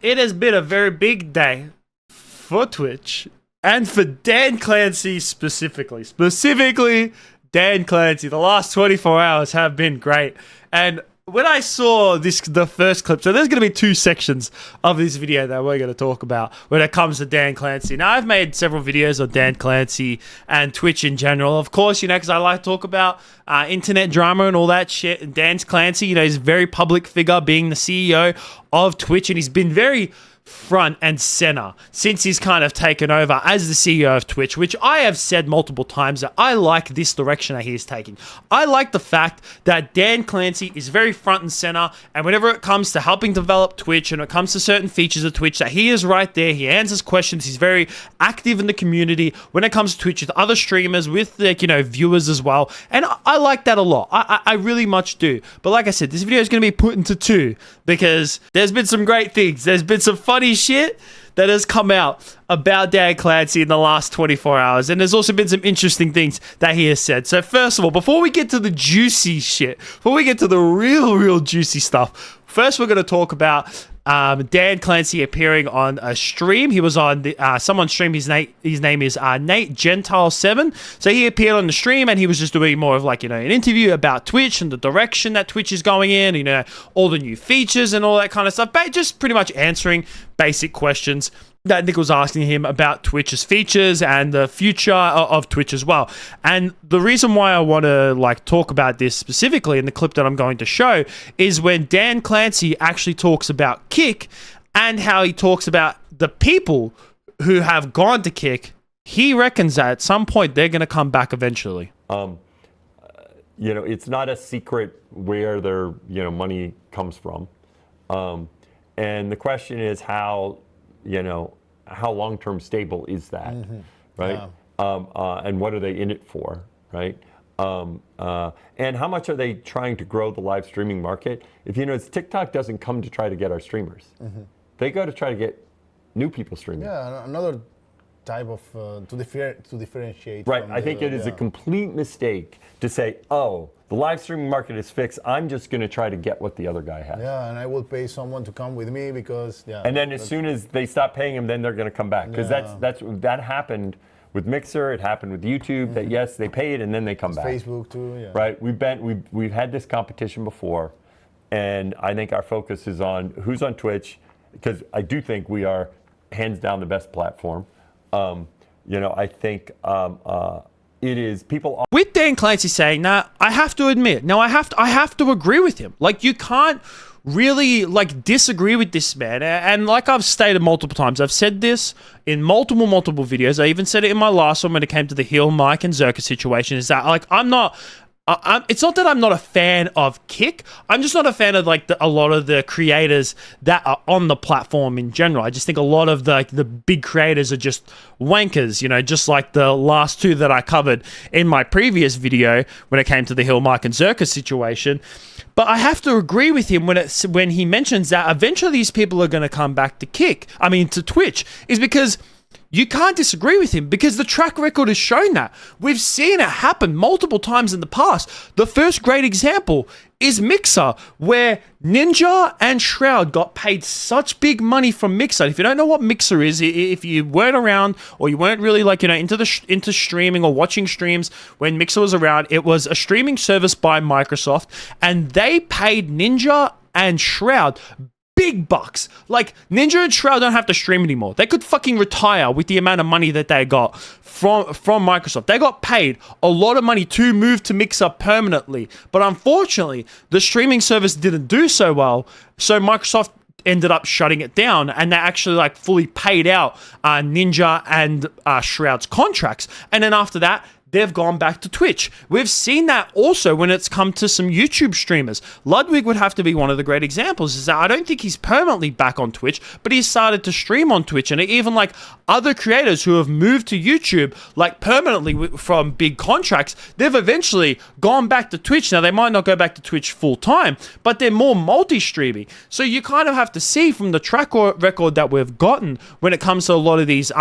it has been a very big day for Twitch and for Dan Clancy specifically. Specifically, Dan Clancy. The last 24 hours have been great. And when I saw the first clip, so there's going to be two sections of this video that we're going to talk about when it comes to Dan Clancy. Now, I've made several videos on Dan Clancy and Twitch in general, of course, because I like to talk about internet drama and all that shit. And Dan Clancy, he's a very public figure, being the CEO of Twitch, and he's been very front and center since he's kind of taken over as the CEO of Twitch, which I have said multiple times that I like this direction that he is taking. I like the fact that Dan Clancy is very front and center, and whenever it comes to helping develop Twitch and it comes to certain features of Twitch, that he is right there. He answers questions. He's very active in the community when it comes to Twitch with other streamers, with viewers as well, and I like that a lot. I really much do. But like I said, this video is going to be put into two because there's been some great things. There's been some funny shit that has come out about Dan Clancy in the last 24 hours. And there's also been some interesting things that he has said. So first of all, before we get to the juicy shit, before we get to the real juicy stuff, first we're going to talk about Dan Clancy appearing on a stream. He was on someone's stream. His name is Nate Gentile 7. So he appeared on the stream, and he was just doing more of an interview about Twitch and the direction that Twitch is going in. All the new features and all that kind of stuff. But just pretty much answering basic questions that Nick was asking him about Twitch's features and the future of Twitch as well. And the reason why I want to talk about this specifically in the clip that I'm going to show is when Dan Clancy actually talks about Kick and how he talks about the people who have gone to Kick. He reckons that at some point they're going to come back eventually. It's not a secret where their money comes from. And the question is how long-term stable is that, right? Yeah. And what are they in it for, right? And how much are they trying to grow the live streaming market? If TikTok doesn't come to try to get our streamers. They go to try to get new people streaming. Yeah, another type of, to differentiate. Right, I think it is a complete mistake to say, oh, the live streaming market is fixed. I'm just going to try to get what the other guy has. Yeah, and I will pay someone to come with me because, And then as soon as they stop paying him, then they're going to come back. Because that happened with Mixer. It happened with YouTube. That yes, they pay it and then they come back. Facebook too. Yeah. Right. We've had this competition before, and I think our focus is on who's on Twitch, because I do think we are hands down the best platform. I think. It is people with Dan Clancy saying, "Now I have to admit, I have to agree with him. You can't really disagree with this man." And like I've stated multiple times, I've said this in multiple videos. I even said it in my last one when it came to the Hill, Mike, and Zerka situation. Is that it's not that I'm not a fan of Kick. I'm just not a fan of a lot of the creators that are on the platform in general. I just think a lot of the big creators are just wankers, just like the last two that I covered in my previous video when it came to the Hill, Mike, and Zerka situation. But I have to agree with him when he mentions that eventually these people are going to come back to Twitch, is because you can't disagree with him, because the track record has shown that. We've seen it happen multiple times in the past. The first great example is Mixer, where Ninja and Shroud got paid such big money from Mixer. If you don't know what Mixer is, if you weren't around or you weren't really into streaming or watching streams when Mixer was around, it was a streaming service by Microsoft, and they paid Ninja and Shroud big bucks. Ninja and Shroud don't have to stream anymore. They could fucking retire with the amount of money that they got from Microsoft. They got paid a lot of money to move to Mixer permanently. But unfortunately, the streaming service didn't do so well. So Microsoft ended up shutting it down, and they actually fully paid out Ninja and Shroud's contracts. And then after that, they've gone back to Twitch. We've seen that also when it's come to some YouTube streamers. Ludwig would have to be one of the great examples. Is that I don't think he's permanently back on Twitch, but he's started to stream on Twitch. And even other creators who have moved to YouTube permanently from big contracts, they've eventually gone back to Twitch. Now, they might not go back to Twitch full time, but they're more multi-streaming. So you kind of have to see from the track record that we've gotten when it comes to a lot of these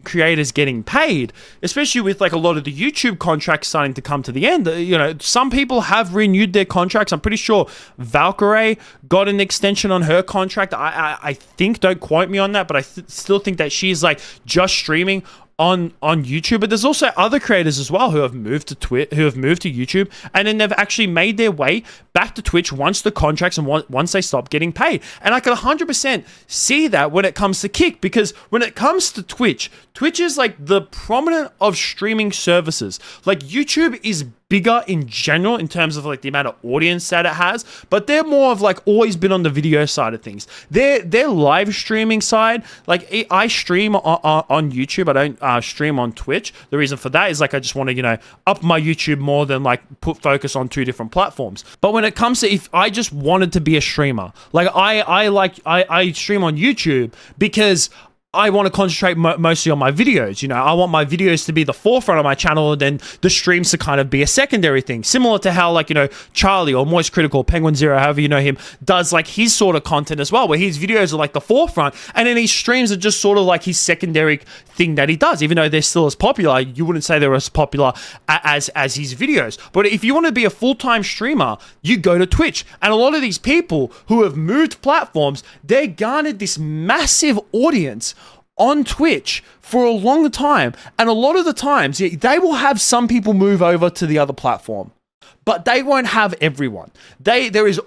creators getting paid, especially with a lot of the YouTube contracts starting to come to the end. You know, some people have renewed their contracts. I'm pretty sure Valkyrae got an extension on her contract. I think, don't quote me on that, but I still think that she's like just streaming on YouTube. But there's also other creators as well who have moved to YouTube, and then they've actually made their way back to Twitch once the contracts and once they stop getting paid. And I can 100% see that when it comes to Kick, because when it comes to Twitch is like the prominent of streaming services. Like YouTube is bigger in general in terms of like the amount of audience that it has, but they're more of like always been on the video side of things. Their live streaming side, like I stream on YouTube, I don't stream on Twitch. The reason for that is like I just want to, you know, up my YouTube more than like put focus on two different platforms. But when it comes to, if I just wanted to be a streamer, like I stream on YouTube because I want to concentrate mostly on my videos. You know, I want my videos to be the forefront of my channel, and then the streams to kind of be a secondary thing. Similar to how, like, you know, Charlie or Moist Critical, Penguin Zero, however you know him, does like his sort of content as well, where his videos are like the forefront, and then his streams are just sort of like his secondary thing that he does. Even though they're still as popular, you wouldn't say they're as popular as his videos. But if you want to be a full-time streamer, you go to Twitch. And a lot of these people who have moved platforms, they garnered this massive audience on Twitch for a long time, and a lot of the times they will have some people move over to the other platform, but they won't have everyone. There is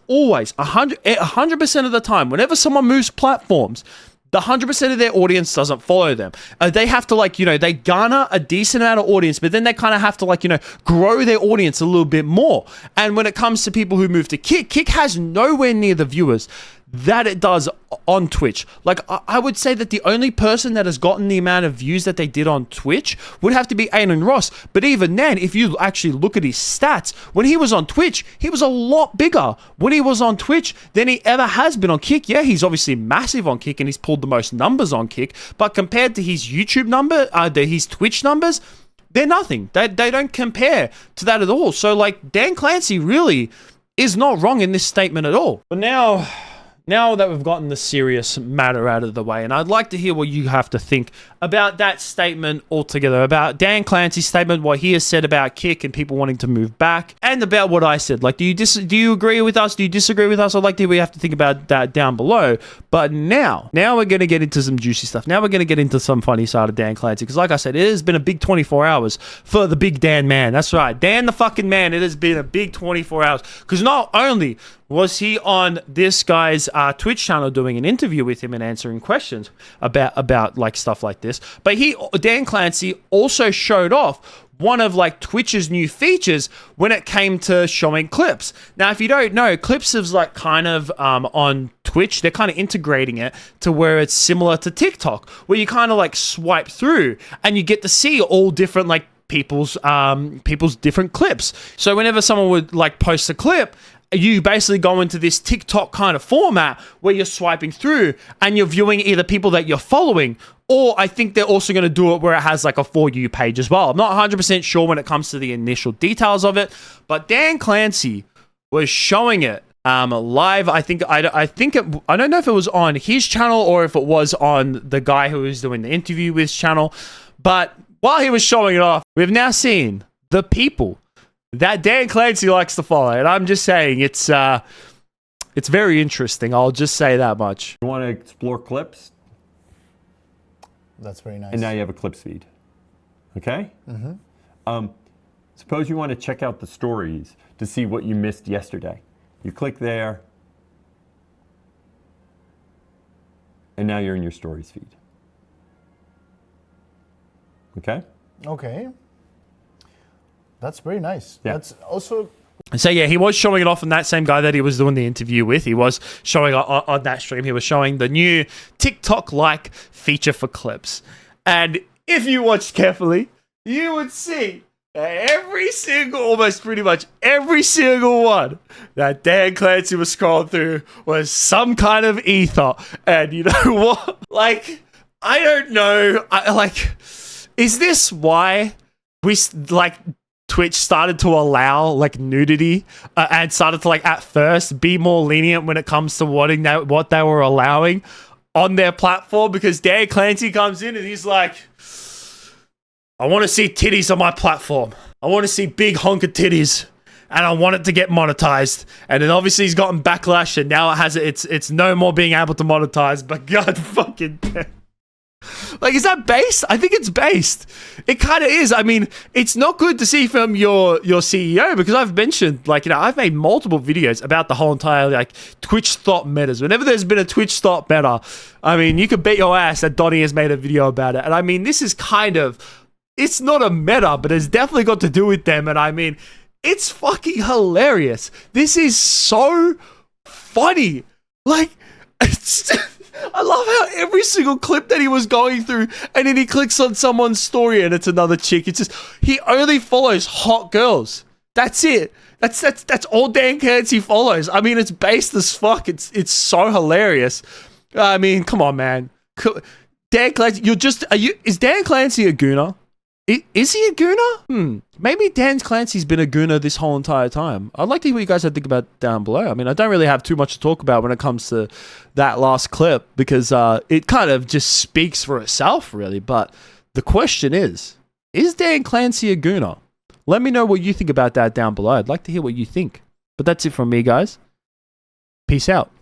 always 100% of the time, whenever someone moves platforms, the 100% of their audience doesn't follow them. They have to, like, you know, they garner a decent amount of audience, but then they kind of have to, like, you know, grow their audience a little bit more. And when it comes to people who move to Kick has nowhere near the viewers that it does on Twitch. Like, I would say that the only person that has gotten the amount of views that they did on Twitch would have to be Aiden Ross. But even then, if you actually look at his stats, when he was on Twitch, he was a lot bigger when he was on Twitch than he ever has been on Kick. Yeah, he's obviously massive on Kick and he's pulled the most numbers on Kick, but compared to his YouTube number, his Twitch numbers, they're nothing. They don't compare to that at all. So, like, Dan Clancy really is not wrong in this statement at all. But now that we've gotten the serious matter out of the way, and I'd like to hear what you have to think about that statement altogether, about Dan Clancy's statement, what he has said about Kick and people wanting to move back, and about what I said. Like, do you agree with us? Do you disagree with us? I'd like to hear what you have to think about that down below. But now we're going to get into some juicy stuff. Now we're going to get into some funny side of Dan Clancy, because like I said, it has been a big 24 hours for the big Dan man. That's right, Dan the fucking man. It has been a big 24 hours, because not only was he on this guy's Twitch channel doing an interview with him and answering questions about like stuff like this, but Dan Clancy also showed off one of like Twitch's new features when it came to showing clips. Now, if you don't know, clips is like kind of on Twitch, they're kind of integrating it to where it's similar to TikTok, where you kind of like swipe through and you get to see all different like people's different clips. So whenever someone would like post a clip, you basically go into this TikTok kind of format where you're swiping through and you're viewing either people that you're following, or I think they're also going to do it where it has like a For You page as well. I'm not 100% sure when it comes to the initial details of it, but Dan Clancy was showing it live. I don't know if it was on his channel or if it was on the guy who was doing the interview with his channel, but while he was showing it off, we've now seen the people that Dan Clancy likes to follow, and I'm just saying it's very interesting. I'll just say that much. You want to explore clips? That's very nice. And now you have a clips feed. Okay? Mm-hmm. Suppose you want to check out the stories to see what you missed yesterday. You click there, and now you're in your stories feed. Okay? Okay. That's very nice. Yeah. That's also... So yeah, he was showing it off, and that same guy that he was doing the interview with, he was showing on that stream, he was showing the new TikTok-like feature for clips. And if you watched carefully, you would see that almost pretty much every single one that Dan Clancy was scrolling through was some kind of ether. And you know what? Like, I don't know. Is this why we, like, Twitch started to allow like nudity and started to like at first be more lenient when it comes to what they were allowing on their platform? Because Dan Clancy comes in and he's like, I want to see titties on my platform. I want to see big honker titties. And I want it to get monetized. And then obviously he's gotten backlash, and now it's no more being able to monetize. But God fucking damn. Like, is that based? I think it's based. It kind of is. I mean, it's not good to see from your CEO, because I've mentioned, like, you know, I've made multiple videos about the whole entire, like, Twitch stop metas. Whenever there's been a Twitch stop meta, I mean, you could bet your ass that Donnie has made a video about it. And I mean, this is kind of, it's not a meta, but it's definitely got to do with them. And I mean, it's fucking hilarious. This is so funny. Like, I love how every single clip that he was going through, and then he clicks on someone's story and it's another chick. It's just, he only follows hot girls. That's it. That's all Dan Clancy follows. I mean, it's based as fuck. It's so hilarious. I mean, come on, man. Dan Clancy, is Dan Clancy a gooner? Is he a gooner? Maybe Dan Clancy's been a gooner this whole entire time. I'd like to hear what you guys think about down below. I mean, I don't really have too much to talk about when it comes to that last clip, because it kind of just speaks for itself, really. But the question is Dan Clancy a gooner? Let me know what you think about that down below. I'd like to hear what you think. But that's it from me, guys. Peace out.